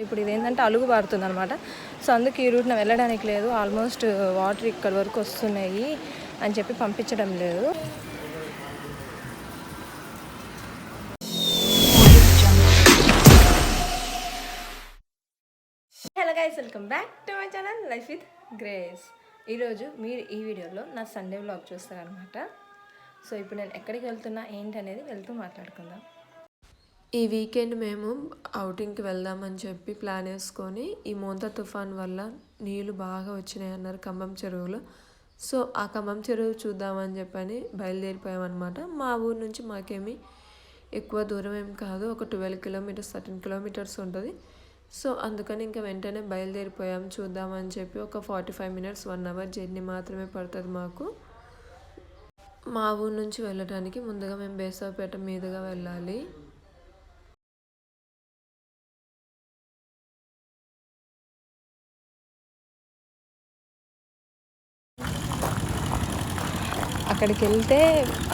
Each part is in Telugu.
ఇప్పుడు ఇదేంటంటే అలుగు పారుతుంది అనమాట. సో అందుకు ఈ రూట్న వెళ్ళడానికి లేదు, ఆల్మోస్ట్ వాటర్ ఇక్కడ వరకు వస్తున్నాయి అని చెప్పి పంపించడం లేదు. Hello guys, welcome back to my channel life with grace. ఈరోజు మీరు ఈ వీడియోలో నా సండే వ్లాగ్ చూస్తారనమాట. సో ఇప్పుడు నేను ఎక్కడికి వెళ్తున్నా ఏంటి అనేది వెళ్తూ మాట్లాడుకుందాం. ఈ వీకెండ్ మేము అవుటింగ్కి వెళ్దామని చెప్పి ప్లాన్ వేసుకొని, ఈ మోంతా తుఫాన్ వల్ల నీళ్ళు బాగా వచ్చినాయి అన్నారు ఖమ్మం చెరువులో. సో ఆ ఖమ్మం చెరువు చూద్దామని చెప్పని బయలుదేరిపోయామన్నమాట. మా ఊరు నుంచి మాకేమీ ఎక్కువ దూరం ఏం కాదు, ఒక 12 కిలోమీటర్స్ 13 కిలోమీటర్స్ ఉంటుంది. సో అందుకని ఇంకా వెంటనే బయలుదేరిపోయాం చూద్దామని చెప్పి. ఒక 45 మినిట్స్ 1 అవర్ జర్నీ మాత్రమే పడుతుంది మాకు. మా ఊరు నుంచి వెళ్ళడానికి ముందుగా మేము బేసవపేట మీదుగా వెళ్ళాలి. అక్కడికి వెళ్తే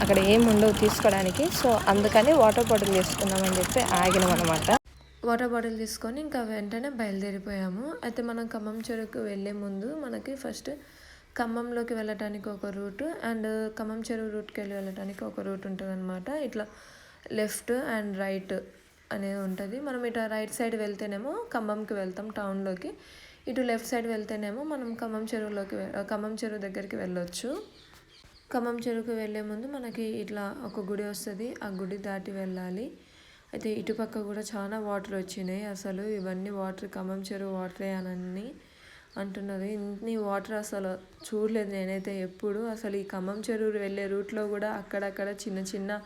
అక్కడ ఏం ఉండవు తీసుకోవడానికి. సో అందుకని వాటర్ బాటిల్ తీసుకుందామని చెప్పి ఆగినాం అనమాట. వాటర్ బాటిల్ తీసుకొని ఇంకా వెంటనే బయలుదేరిపోయాము. అయితే మనం ఖమ్మం చెరువుకు వెళ్ళే ముందు మనకి ఫస్ట్ ఖమ్మంలోకి వెళ్ళటానికి ఒక రూట్ అండ్ ఖమ్మం చెరువు రూట్కి వెళ్ళటానికి ఒక రూట్ ఉంటుంది అనమాట. ఇట్లా లెఫ్ట్ అండ్ రైట్ అనేది ఉంటుంది. మనం ఇటు రైట్ సైడ్ వెళ్తేనేమో ఖమ్మంకి వెళ్తాం టౌన్లోకి, ఇటు లెఫ్ట్ సైడ్ వెళ్తేనేమో మనం ఖమ్మం చెరువు దగ్గరికి వెళ్ళొచ్చు. ఖమ్మం చెరువుకు వెళ్ళే ముందు మనకి ఇట్లా ఒక గుడి వస్తుంది, ఆ గుడి దాటి వెళ్ళాలి. అయితే ఇటుపక్క కూడా చాలా వాటర్ వచ్చినాయి. అసలు ఇవన్నీ వాటర్ ఖమ్మం చెరువు వాటరే అని అంటున్నారు. ఇన్ని వాటర్ అసలు చూడలేదు నేనైతే ఎప్పుడు. అసలు ఈ ఖమ్మం చెరువు వెళ్ళే రూట్లో కూడా అక్కడక్కడ చిన్న చిన్న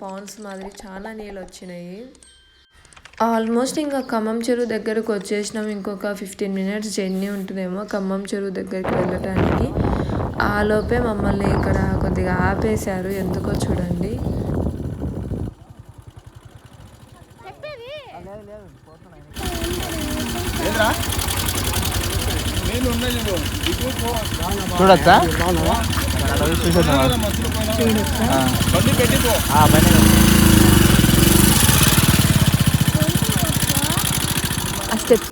పాండ్స్ మాదిరి చాలా నీళ్ళు వచ్చినాయి. ఆల్మోస్ట్ ఇంకా ఖమ్మం చెరువు దగ్గరకు వచ్చేసినాం. ఇంకొక 15 మినిట్స్ జర్నీ ఉంటుందేమో ఖమ్మం చెరువు దగ్గరికి వెళ్ళటానికి. ఆలోపే మమ్మల్ని ఇక్కడ కొద్దిగా ఆపేశారు, ఎందుకో చూడండి. చూడొచ్చా?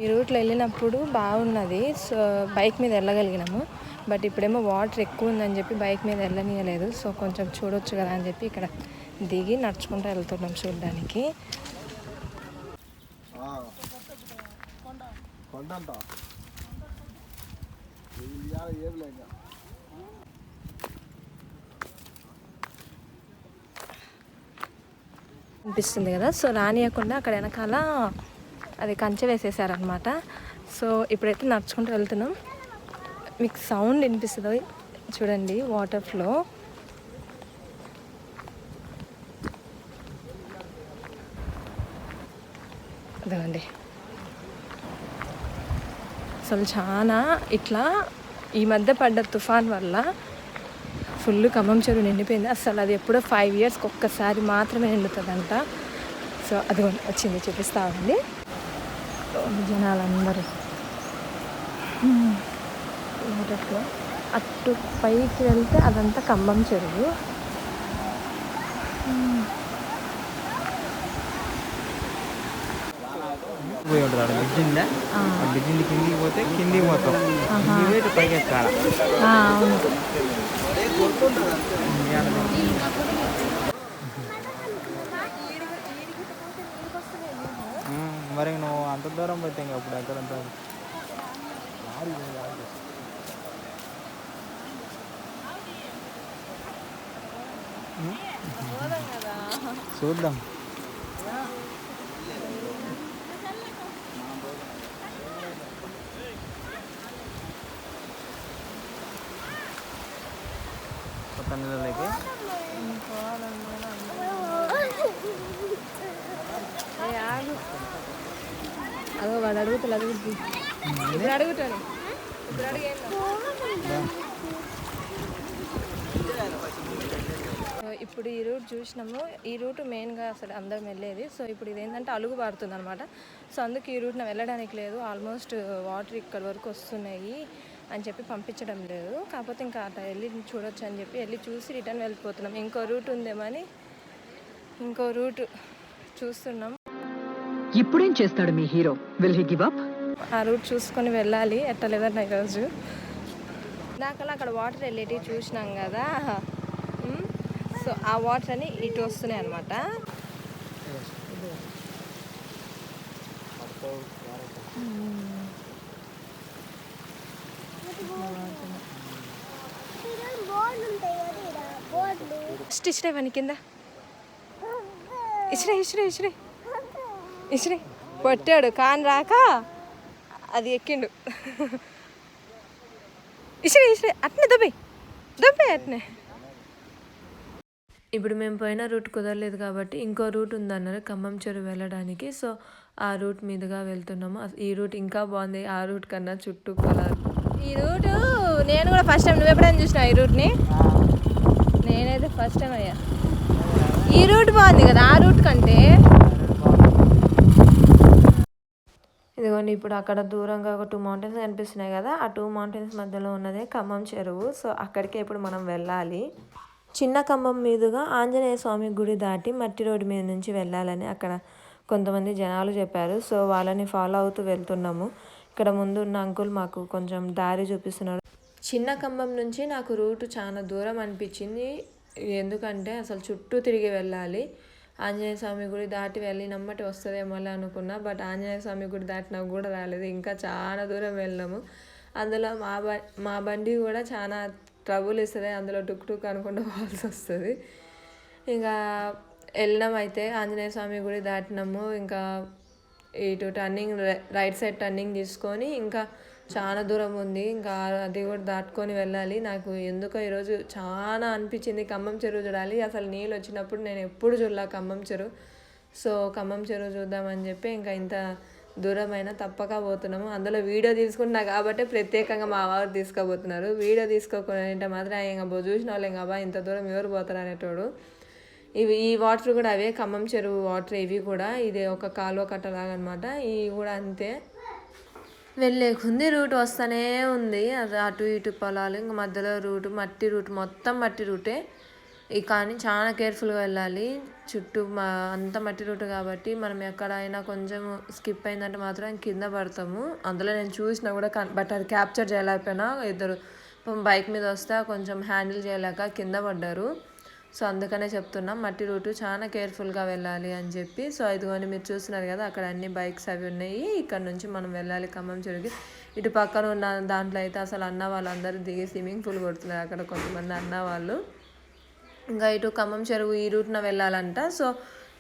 ఈ రూట్లో వెళ్ళినప్పుడు బాగున్నది, సో బైక్ మీద వెళ్ళగలిగినాము. బట్ ఇప్పుడేమో వాటర్ ఎక్కువ ఉందని చెప్పి బైక్ మీద వెళ్ళనీయలేదు. సో కొంచెం చూడొచ్చు కదా అని చెప్పి ఇక్కడ దిగి నడుచుకుంటూ వెళ్తున్నాం చూడడానికి. అనిపిస్తుంది కదా. సో రానియకుండా అక్కడ వెనకాల అది కంచె వేసేసారనమాట. సో ఇప్పుడైతే నడుచుకుంటూ వెళ్తున్నాం. మీకు సౌండ్ వినిపిస్తుంది చూడండి, వాటర్ ఫ్లో. అదండి అసలు చాలా ఇట్లా ఈ మధ్య పడ్డ తుఫాన్ వల్ల ఫుల్ ఖమ్మం చెరువు నిండిపోయింది. అసలు అది ఎప్పుడో 5 ఇయర్స్కి ఒక్కసారి మాత్రమే నిండుతుందంట. సో అది వచ్చింది, చూపిస్తా ఉంది జనాలందరూ. వాటర్లో అటు పైకి వెళ్తే అదంతా ఖమ్మం చెరువు. కిందికి పోతే కిందికి పోతాం, పైకి ఎక్కాలి. అవును. మరి నువ్వు అంత దూరం పోతే ఇంకా అప్పుడు ఎక్కడంతా చూద్దాం. కొత్త నీళ్ళకి అదో వాడు అడుగుతాడు, ఇప్పుడు అడుగుతాడు. ఇప్పుడు ఈ రూట్ చూసినాము. ఈ రూట్ మెయిన్గా అసలు అందరం వెళ్ళేది. సో ఇప్పుడు ఇదేంటంటే అలుగు పారుతుంది అనమాట. సో అందుకు ఈ రూట్న వెళ్ళడానికి లేదు, ఆల్మోస్ట్ వాటర్ ఇక్కడ వరకు వస్తున్నాయి అని చెప్పి పంపించడం లేదు. కాకపోతే ఇంకా అట్లా వెళ్ళి చూడొచ్చు అని చెప్పి వెళ్ళి చూసి రిటర్న్ వెళ్ళిపోతున్నాం. ఇంకో రూట్ ఉందేమని ఇంకో రూట్ చూస్తున్నాం. ఇప్పుడేం చేస్తాడు మీ hero? Will he give up? ఆ రూట్ చూసుకొని వెళ్ళాలి ఎట్టలేదన్న ఈరోజు. దాకా అక్కడ వాటర్ వెళ్ళేటివి చూసినాం కదా. సో ఆ వాటర్ అని ఇటు వస్తున్నాయి అనమాట. ఇచ్చిరే పని కింద ఇచ్చిరే కొట్టాడు కాని రాక అది ఎక్కిండు. ఇచ్చిరే అట్నే దొబ్బే అట్నే. ఇప్పుడు మేము పోయిన రూట్ కుదరలేదు కాబట్టి ఇంకో రూట్ ఉందన్నారు ఖమ్మం చెరువు వెళ్ళడానికి. సో ఆ రూట్ మీదుగా వెళ్తున్నాము. ఈ రూట్ ఇంకా బాగుంది ఆ రూట్ కన్నా. చుట్టూ పొలాలు. ఈ రూటు నేను కూడా ఫస్ట్ టైం. నువ్వు ఎప్పుడైనా చూసినావు ఈ రూట్ని? నేనైతే ఫస్ట్ టైం అయ్యా. ఈ రూట్ బాగుంది కదా ఆ రూట్ కంటే. ఇదిగోండి ఇప్పుడు అక్కడ దూరంగా ఒక 2 మౌంటైన్స్ కనిపిస్తున్నాయి కదా. ఆ 2 మౌంటైన్స్ మధ్యలో ఉన్నదే ఖమ్మం చెరువు. సో అక్కడికే ఇప్పుడు మనం వెళ్ళాలి. చిన్న ఖమ్మం మీదుగా ఆంజనేయ స్వామి గుడి దాటి మట్టి రోడ్డు మీద నుంచి వెళ్ళాలని అక్కడ కొంతమంది జనాలు చెప్పారు. సో వాళ్ళని ఫాలో అవుతూ వెళ్తున్నాము. ఇక్కడ ముందు ఉన్న అంకుల్ మాకు కొంచెం దారి చూపిస్తున్నాడు. చిన్న ఖమ్మం నుంచి నాకు రూటు చాలా దూరం అనిపించింది. ఎందుకంటే అసలు చుట్టూ తిరిగి వెళ్ళాలి. ఆంజనేయ స్వామి గుడి దాటి వెళ్ళి నమ్మటి వస్తుందేమో అనుకున్నా. బట్ ఆంజనేయ స్వామి గుడి దాటినా కూడా రాలేదు. ఇంకా చాలా దూరం వెళ్ళాము. అందులో మా బండి కూడా చాలా ట్రబుల్ ఇస్తుంది. అందులో టుక్ అనుకుంటూ పోవాల్సి వస్తుంది. ఇంకా వెళ్ళినాం. అయితే ఆంజనేయ స్వామి గుడి దాటినాము. ఇంకా ఇటు టర్నింగ్ రైట్ సైడ్ టర్నింగ్ తీసుకొని ఇంకా చాలా దూరం ఉంది. ఇంకా అది కూడా దాటుకొని వెళ్ళాలి. నాకు ఎందుకో ఈరోజు చాలా అనిపించింది ఖమ్మం చెరువు చూడాలి. అసలు నీళ్ళు వచ్చినప్పుడు నేను ఎప్పుడు చూడలే ఖమ్మం చెరువు. సో ఖమ్మం చెరువు చూద్దామని చెప్పి ఇంకా ఇంత దూరమైనా తప్పక పోతున్నాము. అందులో వీడియో తీసుకుంటున్నా కాబట్టి ప్రత్యేకంగా మా వారు తీసుకోబోతున్నారు. వీడియో తీసుకోకుండా మాత్రం ఇంకా చూసిన వాళ్ళు ఇంకా ఇంత దూరం ఎవరు పోతారు అనేటోడు. ఈ వాటర్ కూడా అవే ఖమ్మం చెరువు వాటర్. ఇవి కూడా ఇది ఒక కాలువ కట్టలాగా అనమాట. ఇవి కూడా అంతే. వెళ్ళే కొంది రూట్ వస్తూనే ఉంది. అది అటు ఇటు పొలాలు. ఇంకా మధ్యలో రూటు మట్టి రూట్, మొత్తం మట్టి రూటే. కానీ చాలా కేర్ఫుల్గా వెళ్ళాలి. చుట్టూ అంత మట్టి రూట్ కాబట్టి మనం ఎక్కడైనా కొంచెం స్కిప్ అయిందంటే మాత్రం కింద పడతాము. అందులో నేను చూసినా కూడా బట్ అది క్యాప్చర్ చేయలేకపోయినా. ఇద్దరు బైక్ మీద వస్తే కొంచెం హ్యాండిల్ చేయలేక కింద పడ్డారు. సో అందుకనే చెప్తున్నాం మట్టి రూటు చాలా కేర్ఫుల్గా వెళ్ళాలి అని చెప్పి. సో ఇదిగోని మీరు చూస్తున్నారు కదా అక్కడ అన్ని బైక్స్ అవి ఉన్నాయి. ఇక్కడ నుంచి మనం వెళ్ళాలి ఖమ్మం చెరువుకి. ఇటు పక్కన ఉన్న దాంట్లో అయితే అసలు అన్న వాళ్ళందరూ దిగి స్విమ్మింగ్ పూల్ కొడుతున్నారు అక్కడ కొంతమంది అన్న వాళ్ళు. ఇంకా ఇటు ఖమ్మం చెరువు ఈ రూట్న వెళ్ళాలంట. సో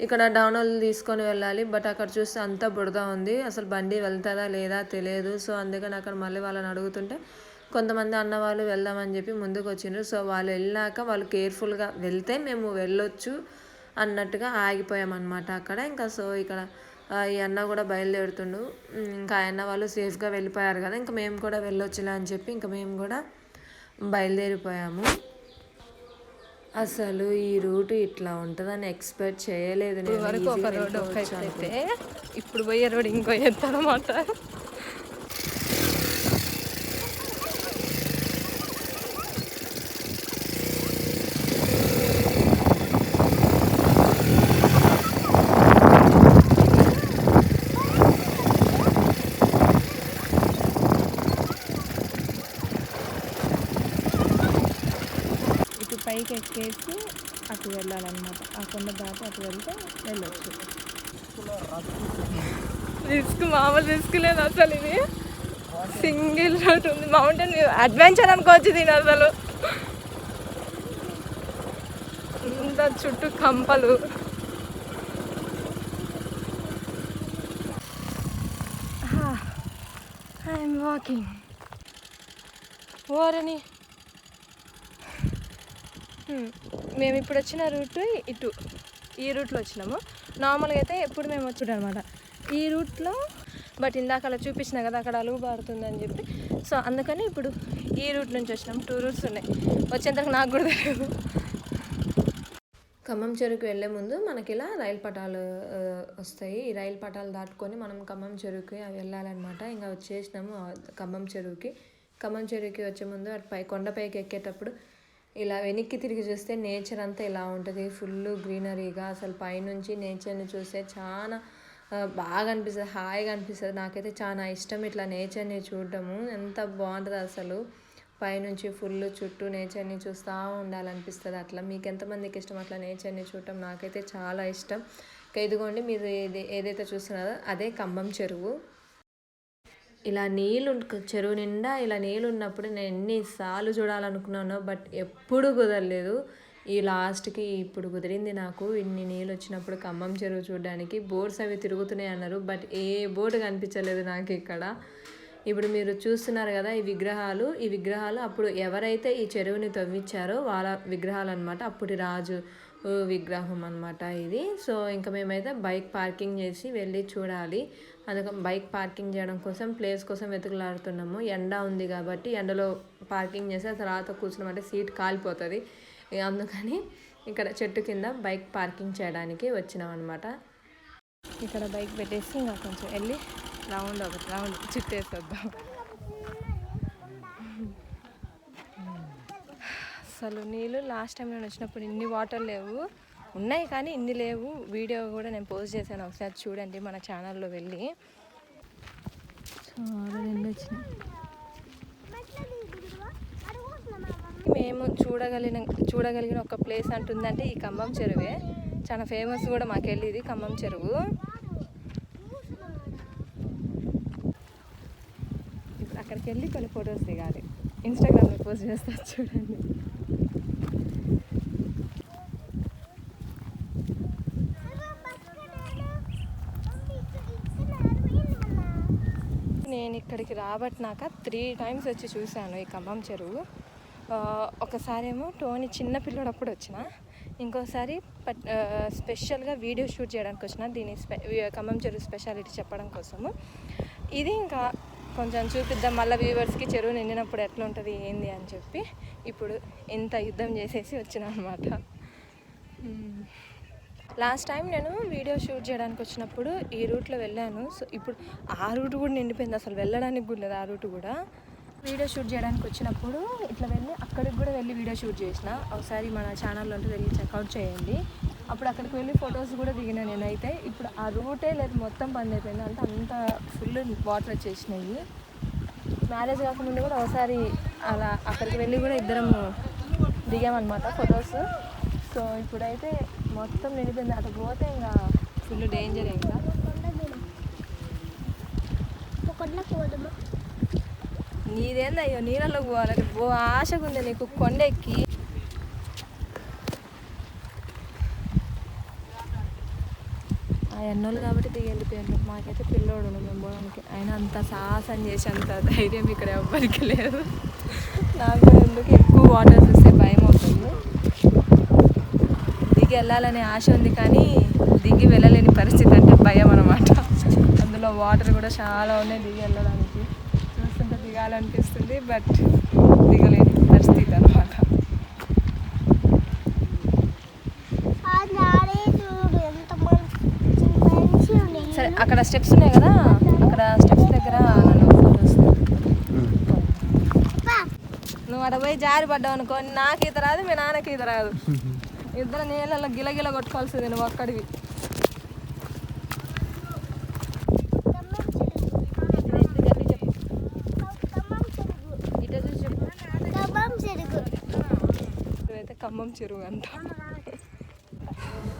ఇక్కడ డౌన్లు తీసుకొని వెళ్ళాలి. బట్ అక్కడ చూస్తే అంతా బురద ఉంది. అసలు బండి వెళ్తుందా లేదా తెలియదు. సో అందుకని అక్కడ మళ్ళీ వాళ్ళని అడుగుతుంటే కొంతమంది అన్న వాళ్ళు వెళ్దామని చెప్పి ముందుకు వచ్చిండ్రు. సో వాళ్ళు వెళ్ళాక వాళ్ళు కేర్ఫుల్గా వెళ్తే మేము వెళ్ళొచ్చు అన్నట్టుగా ఆగిపోయామన్నమాట అక్కడ. ఇంకా సో ఇక్కడ ఈ అన్న కూడా బయలుదేరుతుండు. ఇంకా అన్న వాళ్ళు సేఫ్గా వెళ్ళిపోయారు కదా. ఇంకా మేము కూడా వెళ్ళొచ్చులే అని చెప్పి ఇంకా మేము కూడా బయలుదేరిపోయాము. అసలు ఈ రూట్ ఇట్లా ఉంటుందని ఎక్స్పెక్ట్ చేయలేదు నేను. వరకు ఒక రోడ్ అయితే ఇప్పుడు పోయే రోడ్ ఇంకో ఎత్తనమాట. పైకి ఎక్కేసి అటు వెళ్ళాలన్నమాట. ఆ కొండ దాటి అటు వెళ్తే వెళ్ళొచ్చు. రిస్క్ మామూలు రిస్క్ లేదు అసలు. ఇది సింగిల్ రోడ్ ఉంది. మౌంటైన్ అడ్వెంచర్ అనుకోవచ్చు దీని అసలు. ఇంత చుట్టూ కంపలు. I'm walking. ఓరని మేము ఇప్పుడు వచ్చిన రూట్ ఇటు ఈ రూట్లో వచ్చినాము. నార్మల్గా అయితే ఎప్పుడు మేము వచ్చాడు అనమాట ఈ రూట్లో. బట్ ఇందాక అలా చూపించిన కదా అక్కడ అలుగు పారుతుందని చెప్పి. సో అందుకని ఇప్పుడు ఈ రూట్ నుంచి వచ్చినాము. 2 రూట్స్ ఉన్నాయి. వచ్చేంతకు నాకు కూడా తెలియదు. ఖమ్మం చెరువుకి వెళ్ళే ముందు మనకి ఇలా రైలు పటాలు వస్తాయి. ఈ రైలు పటాలు దాటుకొని మనం ఖమ్మం చెరువుకి వెళ్ళాలన్నమాట. ఇంకా వచ్చేసినాము ఖమ్మం చెరువుకి. ఖమ్మం చెరువుకి వచ్చే ముందు అటు కొండపైకి ఎక్కేటప్పుడు ఇలా వెనక్కి తిరిగి చూస్తే నేచర్ అంతా ఇలా ఉంటుంది. ఫుల్ గ్రీనరీగా. అసలు పైనుంచి నేచర్ని చూస్తే చాలా బాగా అనిపిస్తుంది, హాయిగా అనిపిస్తుంది. నాకైతే చాలా ఇష్టం ఇట్లా నేచర్ని చూడటము. ఎంత బాగుంటుంది అసలు, పైనుంచి ఫుల్ చుట్టూ నేచర్ని చూస్తూ ఉండాలనిపిస్తుంది. అట్లా మీకు ఎంతమందికి ఇష్టం అట్లా నేచర్ని చూడటం? నాకైతే చాలా ఇష్టం. ఇంకా ఇదిగోండి మీరు ఏదైతే చూస్తున్నారో అదే ఖమ్మం చెరువు. ఇలా నీళ్ళు చెరువు నిండా ఇలా నీళ్ళు ఉన్నప్పుడు నేను ఎన్నిసార్లు చూడాలనుకున్నానో బట్ ఎప్పుడు కుదరలేదు. ఈ లాస్ట్కి ఇప్పుడు కుదిరింది నాకు. ఇన్ని నీళ్ళు వచ్చినప్పుడు ఖమ్మం చెరువు చూడడానికి. బోట్స్ అవి తిరుగుతున్నాయి అన్నారు, బట్ ఏ బోట్ కనిపించలేదు నాకు ఇక్కడ. ఇప్పుడు మీరు చూస్తున్నారు కదా ఈ విగ్రహాలు అప్పుడు ఎవరైతే ఈ చెరువుని తవ్వించారో వాళ్ళ విగ్రహాలు అనమాట. అప్పుడు రాజు విగ్రహం అనమాట ఇది. సో ఇంకా మేమైతే బైక్ పార్కింగ్ చేసి వెళ్ళి చూడాలి. అందుకని బైక్ పార్కింగ్ చేయడం కోసం ప్లేస్ కోసం వెతుకులాడుతున్నాము. ఎండ ఉంది కాబట్టి ఎండలో పార్కింగ్ చేసి ఆ తర్వాత కూర్చున్నామంటే సీట్ కాలిపోతుంది. అందుకని ఇక్కడ చెట్టు కింద బైక్ పార్కింగ్ చేయడానికి వచ్చినాం అనమాట. ఇక్కడ బైక్ పెట్టేసి ఇంకా కొంచెం వెళ్ళి ఒకటి రౌండ్ చుట్టేసేద్దాం. అసలు నీళ్ళు లాస్ట్ టైం నేను వచ్చినప్పుడు ఇన్ని వాటర్ లేవు, ఉన్నాయి కానీ ఇన్ని లేవు. వీడియో కూడా నేను పోస్ట్ చేశాను, ఒకసారి చూడండి మన ఛానల్లో వెళ్ళి. చాలా ఎండ వచ్చినాయి. మేము చూడగలిగిన ఒక ప్లేస్ అంటుందంటే ఈ ఖమ్మం చెరువే. చాలా ఫేమస్ కూడా మాకు వెళ్ళి ఇది ఖమ్మం చెరువు. ఇప్పుడు అక్కడికి వెళ్ళి కొన్ని ఫొటోస్ దిగాలి, ఇన్స్టాగ్రామ్లో పోస్ట్ చేస్తారు చూడండి. నేను ఇక్కడికి రాబట్టినాక 3 times వచ్చి చూశాను ఈ ఖమ్మం చెరువు. ఒకసారేమో టోనీ చిన్న పిల్లడప్పుడు వచ్చిన, ఇంకోసారి స్పెషల్గా వీడియో షూట్ చేయడానికి వచ్చిన, దీని ఖమ్మం చెరువు స్పెషాలిటీ చెప్పడం కోసము. ఇది ఇంకా కొంచెం చూపిద్దాం మళ్ళీ వ్యూవర్స్కి చెరువు నిండినప్పుడు ఎట్లా ఉంటుంది ఏంది అని చెప్పి ఇప్పుడు ఇంత యుద్ధం చేసేసి వచ్చిన అనమాట. లాస్ట్ టైం నేను వీడియో షూట్ చేయడానికి వచ్చినప్పుడు ఈ రూట్లో వెళ్ళాను. సో ఇప్పుడు ఆ రూట్ కూడా నిండిపోయింది, అసలు వెళ్ళడానికి కూడా లేదు ఆ రూట్ కూడా. వీడియో షూట్ చేయడానికి వచ్చినప్పుడు ఇట్లా వెళ్ళి అక్కడికి కూడా వెళ్ళి వీడియో షూట్ చేసిన. ఒకసారి మన ఛానల్లో ఉంటే వెళ్ళి చెక్అవుట్ చేయండి. అప్పుడు అక్కడికి వెళ్ళి ఫొటోస్ కూడా దిగిన నేనైతే. ఇప్పుడు ఆ రూటే లేదు, మొత్తం బంద్ అయిపోయింది. అంటే అంత ఫుల్ వాటర్ వచ్చేసినాయి. మ్యారేజ్ కాకముందు కూడా ఒకసారి అలా అక్కడికి వెళ్ళి కూడా ఇద్దరం దిగామన్నమాట ఫొటోస్. సో ఇప్పుడైతే మొత్తం నిండిపోయింది. అటు పోతే ఇంకా ఫుల్ డేంజర్. ఇంకా నీదేందయ్యో నీళ్ళలోకి పోవాలంటే ఆశగా ఉంది నీకు కొండ ఎక్కి. ఆ ఎన్నోళ్ళు కాబట్టి దిగి వెళ్ళిపోయారు. మాకైతే పిల్లోడు మేము పోవడానికి, ఆయన అంత సాహసం చేసి అంత ధైర్యం ఇక్కడ ఎవ్వరికి లేదు. నాకు కూడా ఎందుకు ఎక్కువ వాటర్ చూస్తే భయం అవుతుంది. దిగి వెళ్ళాలనే ఆశ ఉంది కానీ దిగి వెళ్ళలేని పరిస్థితి అంటే భయం అన్నమాట. అందులో వాటర్ కూడా చాలా ఉన్నాయి దిగి వెళ్ళడానికి. చూస్తుంటే దిగాలనిపిస్తుంది బట్ దిగలేని పరిస్థితి అన్నమాట. సరే అక్కడ స్టెప్స్ ఉన్నాయి కదా, అక్కడ స్టెప్స్ దగ్గర నన్ను నువ్వు అక్కడ పోయి జారి పడ్డావు అనుకో, నాకు ఈత రాదు మీ నాన్నకి ఈత రాదు, ఇద్దరు నీళ్ళలో గిలగిల కొట్టుకోవాల్సింది నువ్వు అక్కడివి. అయితే ఖమ్మం చెరువు అంట.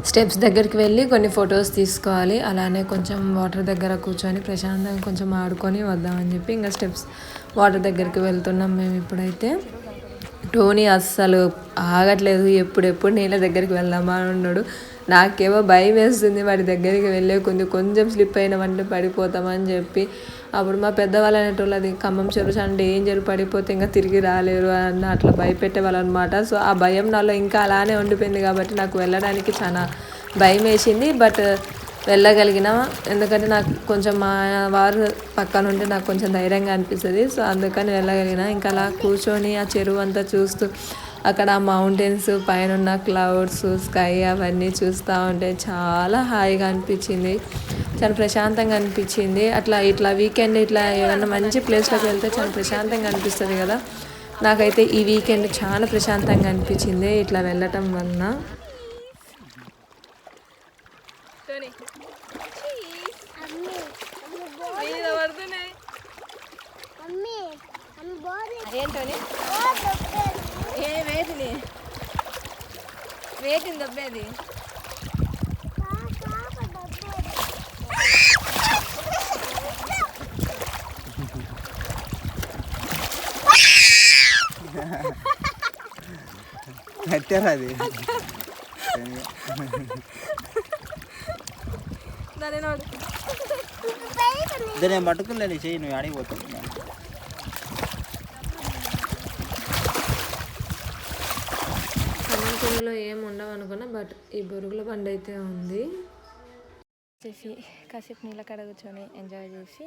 స్టెప్స్ దగ్గరికి వెళ్ళి కొన్ని ఫొటోస్ తీసుకోవాలి. అలానే కొంచెం వాటర్ దగ్గర కూర్చొని ప్రశాంతంగా కొంచెం ఆడుకొని వద్దామని చెప్పి ఇంకా స్టెప్స్ వాటర్ దగ్గరికి వెళ్తున్నాం మేము ఇప్పుడైతే. టోనీ అస్సలు ఆగట్లేదు, ఎప్పుడెప్పుడు నీళ్ళ దగ్గరికి వెళ్దామా అని ఉన్నాడు. నాకేమో భయం వేస్తుంది వాడి దగ్గరికి వెళ్ళే కొంచెం స్లిప్ అయినామంటే పడిపోతామని చెప్పి. అప్పుడు మా పెద్దవాళ్ళు అనేటోళ్ళు అది ఖమ్మం చెరువు చాలా డేంజర్, పడిపోతే ఇంకా తిరిగి రాలేరు అన్న అట్లా భయపెట్టేవాళ్ళు అనమాట. సో ఆ భయం నాలో ఇంకా అలానే ఉండిపోయింది కాబట్టి నాకు వెళ్ళడానికి చాలా భయం వేసింది. బట్ వెళ్ళగలిగిన, ఎందుకంటే నాకు కొంచెం మా వారు పక్కన ఉంటే నాకు కొంచెం ధైర్యంగా అనిపిస్తుంది. సో అందుకని వెళ్ళగలిగిన. ఇంకా అలా కూర్చొని ఆ చెరువు అంతా చూస్తూ అక్కడ మౌంటైన్స్ పైన ఉన్న క్లౌడ్స్ స్కై అవన్నీ చూస్తూ ఉంటే చాలా హాయిగా అనిపించింది, చాలా ప్రశాంతంగా అనిపించింది. ఇట్లా వీకెండ్ ఇట్లా ఏదైనా మంచి ప్లేస్లోకి వెళ్తే చాలా ప్రశాంతంగా అనిపిస్తుంది కదా. నాకైతే ఈ వీకెండ్ చాలా ప్రశాంతంగా అనిపించింది ఇట్లా వెళ్ళటం వలన. టోనీ ఏ వేదిని వేటిని దబ్బేది కట్టారా అది దాన్ని పట్టుకుని చెయ్యి నువ్వు ఆడిపోతావు కమ్మంచెరువులో ఏం ఉండవు అనుకున్నా, బట్ ఈ బొరుగుల బండి అయితే ఉంది. చేసి కాసేపు నీళ్ళ కాడ కూర్చొని ఎంజాయ్ చేసి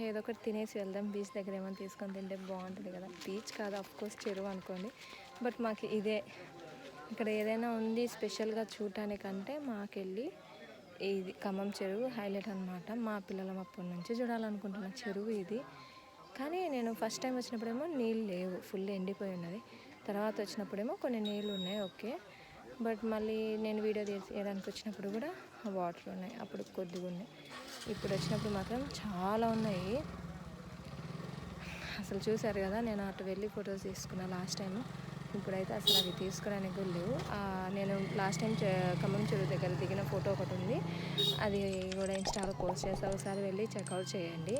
ఏదో ఒకటి తినేసి వెళ్దాం. బీచ్ దగ్గర ఏమైనా తీసుకొని తింటే బాగుంటుంది కదా. బీచ్ కాదు, అఫ్కోర్స్ చెరువు అనుకోండి, బట్ మాకు ఇదే ఇక్కడ ఏదైనా ఉంది స్పెషల్గా చూడటానికంటే మాకెళ్ళి ఇది ఖమ్మం చెరువు హైలైట్ అనమాట. మా పిల్లల అప్పటి నుంచి చూడాలనుకుంటున్న చెరువు ఇది. కానీ నేను ఫస్ట్ టైం వచ్చినప్పుడేమో నీళ్ళు లేవు, ఫుల్ ఎండిపోయి ఉన్నది. తర్వాత వచ్చినప్పుడేమో కొన్ని నీళ్ళు ఉన్నాయి, ఓకే. బట్ మళ్ళీ నేను వీడియో తీయడానికి వచ్చినప్పుడు కూడా వాటర్ ఉన్నాయి, అప్పుడు కొద్దిగా ఉన్నాయి. ఇప్పుడు వచ్చినప్పుడు మాత్రం చాలా ఉన్నాయి. అసలు చూసారు కదా, నేను అటు వెళ్ళి ఫొటోస్ తీసుకున్నాను లాస్ట్ టైం. ఇప్పుడైతే అసలు అవి తీసుకోవడానికి కూడా లేవు. నేను లాస్ట్ టైం ఖమ్మం చెరువు దగ్గర దిగిన ఫోటో ఒకటి ఉంది, అది కూడా ఇన్స్టాలో పోస్ట్ చేస్తాను, ఒకసారి వెళ్ళి చెక్అవుట్ చేయండి.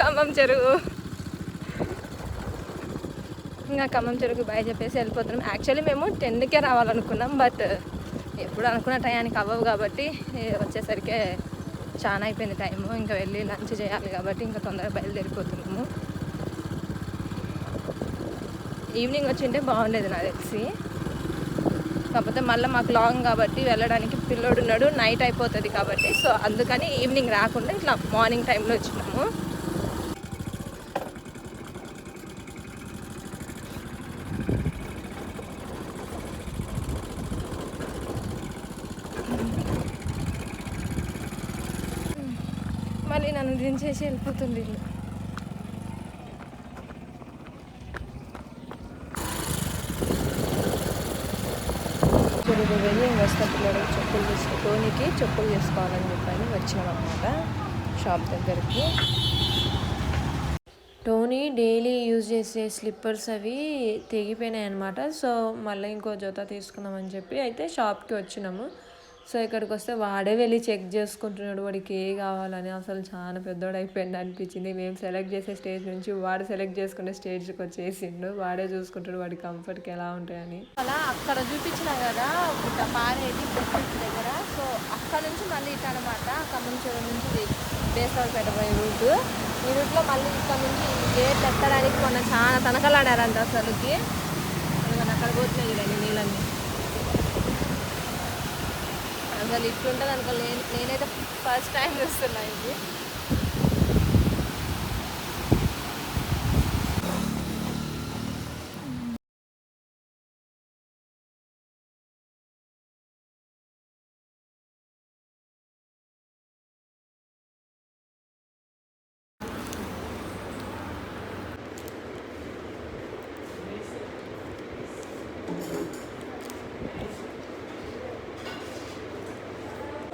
ఖమ్మం చెరువు, ఇంకా ఖమ్మం చెరువుకి బాయ్ చెప్పేసి వెళ్ళిపోతున్నాం. యాక్చువల్లీ మేము 10కే రావాలనుకున్నాం, బట్ ఎప్పుడు అనుకున్న టయానికి అవ్వవు కాబట్టి వచ్చేసరికి చాలా అయిపోయింది టైము. ఇంకా వెళ్ళి లంచ్ చేయాలి కాబట్టి ఇంకా తొందరగా బయలుదేరిపోతున్నాము. ఈవినింగ్ వచ్చింటే బాగుండేది నాకు తెలిసి, కాకపోతే మళ్ళీ మాకు లాంగ్ కాబట్టి వెళ్ళడానికి పిల్లోడు ఉన్నాడు, నైట్ అయిపోతుంది కాబట్టి, సో అందుకని ఈవినింగ్ రాకుండా ఇట్లా మార్నింగ్ టైంలో వచ్చినాము. మళ్ళీ నన్ను దించేసి వెళ్ళిపోతుంది ఇల్లు. చెరువు వెళ్ళి వస్తా పిల్లడికి టోనీకి చెప్పులు తీసుకోవాలని చెప్పని వచ్చినాం అన్నమాట షాప్ దగ్గరికి. టోనీ డైలీ యూజ్ చేసే స్లిప్పర్స్ అవి తెగిపోయినాయి అనమాట. సో మళ్ళీ ఇంకో జత తీసుకుందామని చెప్పి అయితే షాప్కి వచ్చినాము. సో ఇక్కడికి వస్తే వాడే వెళ్ళి చెక్ చేసుకుంటున్నాడు వాడికి ఏ కావాలని. అసలు చాలా పెద్దోడు అయిపోయింది అనిపించింది. మేము సెలెక్ట్ చేసే స్టేజ్ నుంచి వాడు సెలెక్ట్ చేసుకునే స్టేజ్కి వచ్చేసిండు. వాడే చూసుకుంటాడు వాడి కంఫర్ట్కి ఎలా ఉంటాయని. అలా అక్కడ చూపించినా కదా ఇట్లా పారేది దగ్గర, సో అక్కడ నుంచి మళ్ళీ ఇట్లా అనమాట ఖమ్మం చెరువు నుంచి బేసవాడపేట పోయే రూటు. ఈ రూట్లో మళ్ళీ ఇక్కడ నుంచి గేట్లు ఎక్కడానికి మొన్న చాలా తనకలాడారంట అసలుకి. అక్కడ పోతున్నాయి చూడండి నీళ్ళన్నీ. అసలు ఇట్లుంటుంది అనుకో, నేనైతే ఫస్ట్ టైం చూస్తున్నా ఇది.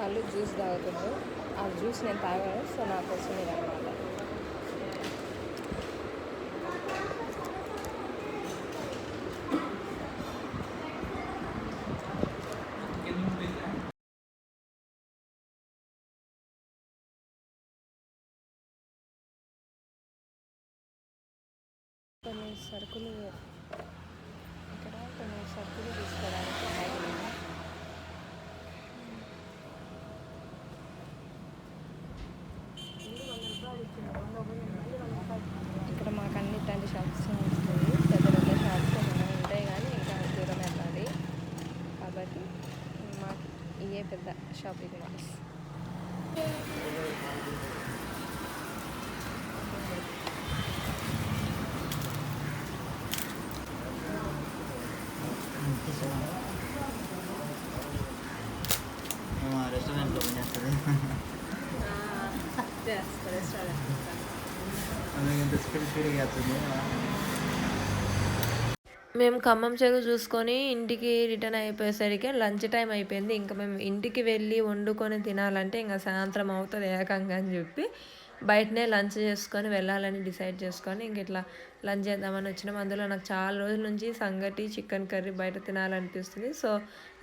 వాళ్ళు జ్యూస్ తాగుతున్నారు, ఆ జ్యూస్ నేను తాగాను, సో నా కోసం ఇది అనమాట. కొన్ని సరుకులు ఇక్కడ కొన్ని సరుకులు తీసుకోవడానికి ఇక్కడ మాకు అన్ని ఇట్లాంటి షాప్స్ వస్తాయి. పెద్ద పెద్ద షాప్స్ ఉంటాయి కానీ ఇంకా దూరం వెళ్ళాలి కాబట్టి మాకు ఇవే పెద్ద షాపింగ్ మాల్స్. రెస్టారెంట్లో పనిచేస్తుంది, అందుకంత స్పీడ్ స్పీడ్గా వస్తుంది. మేము ఖమ్మం చెరువు చూసుకొని ఇంటికి రిటర్న్ అయిపోయేసరికి లంచ్ టైం అయిపోయింది. ఇంకా మేము ఇంటికి వెళ్ళి వండుకొని తినాలంటే ఇంకా సాయంత్రం అవుతుంది ఏకంగా అని చెప్పి బయటనే లంచ్ చేసుకొని వెళ్ళాలని డిసైడ్ చేసుకొని ఇంక ఇట్లా లంచ్ చేద్దామని వచ్చినాం. అందులో నాకు చాలా రోజుల నుంచి సంగటి చికెన్ కర్రీ బయట తినాలనిపిస్తుంది. సో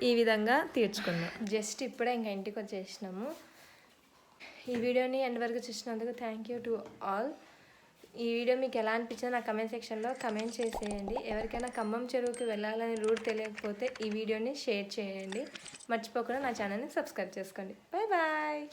ఈ విధంగా తీర్చుకున్నాం. జస్ట్ ఇప్పుడే ఇంకా ఇంటికి వచ్చేసినాము. ఈ వీడియోని ఎండ్ వరకు చూసినందుకు థ్యాంక్ యూ టు ఆల్. ఈ వీడియో మీకు ఎలా అనిపించిందో నా కమెంట్ సెక్షన్లో కమెంట్ చేసేయండి. ఎవరికైనా ఖమ్మం చెరువుకి వెళ్ళాలని రూట్ తెలియకపోతే ఈ వీడియోని షేర్ చేయండి. మర్చిపోకుండా నా ఛానల్ని సబ్స్క్రైబ్ చేసుకోండి. Bye bye.